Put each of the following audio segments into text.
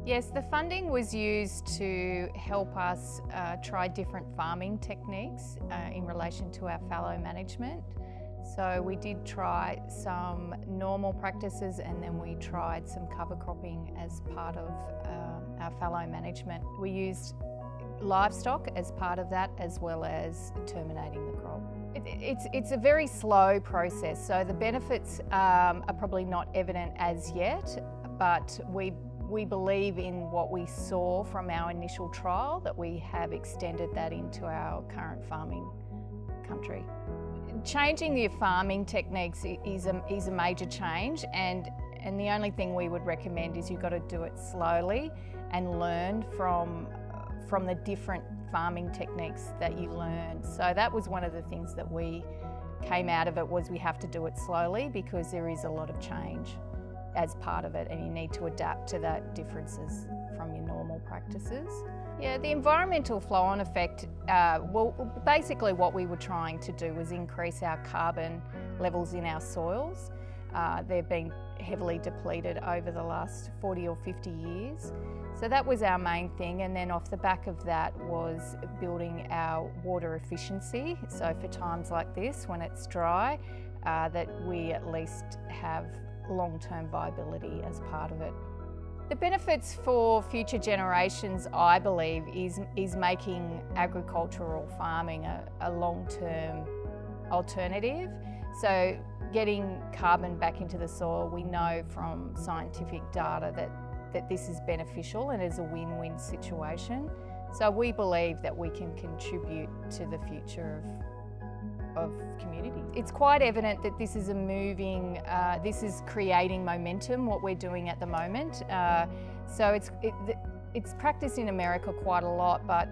Yes, the funding was used to help us try different farming techniques in relation to our fallow management. So we did try some normal practices, and then we tried some cover cropping as part of our fallow management. We used livestock as part of that, as well as terminating the crop. It's a very slow process, so the benefits are probably not evident as yet, but we believe in what we saw from our initial trial, that we have extended that into our current farming country. Changing the farming techniques is a major change, and the only thing we would recommend is you've got to do it slowly and learn from the different farming techniques that you learn. So that was one of the things that we came out of it, was we have to do it slowly because there is a lot of change as part of it, and you need to adapt to that differences from your normal practices. Yeah, the environmental flow-on effect, well, basically what we were trying to do was increase our carbon levels in our soils. They've been heavily depleted over the last 40 or 50 years. So that was our main thing, and then off the back of that was building our water efficiency. So for times like this, when it's dry, that we at least have long-term viability as part of it. The benefits for future generations, I believe, is making agricultural farming a long-term alternative. So getting carbon back into the soil, we know from scientific data that this is beneficial and is a win-win situation. So we believe that we can contribute to the future of community. It's quite evident that this is this is creating momentum, what we're doing at the moment. So it's practiced in America quite a lot, but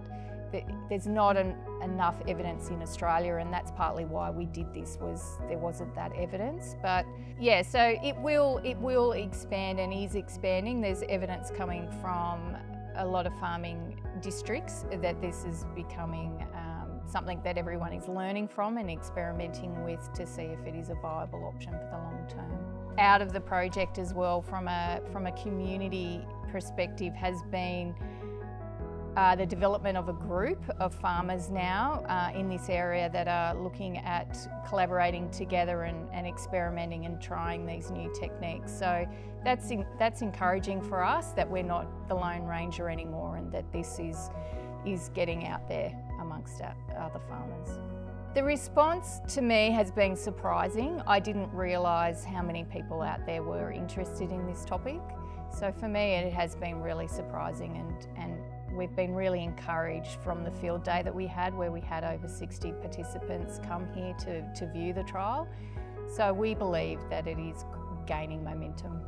there's not enough evidence in Australia, and that's partly why we did this, was there wasn't that evidence. But yeah, so it will expand and is expanding. There's evidence coming from a lot of farming districts that this is becoming something that everyone is learning from and experimenting with to see if it is a viable option for the long term. Out of the project as well, from a community perspective, has been the development of a group of farmers now in this area that are looking at collaborating together and experimenting and trying these new techniques. So that's encouraging for us, that we're not the Lone Ranger anymore, and that this is getting out there amongst other farmers. The response to me has been surprising. I didn't realise how many people out there were interested in this topic. So for me, it has been really surprising, and we've been really encouraged from the field day that we had, where we had over 60 participants come here to view the trial. So we believe that it is gaining momentum.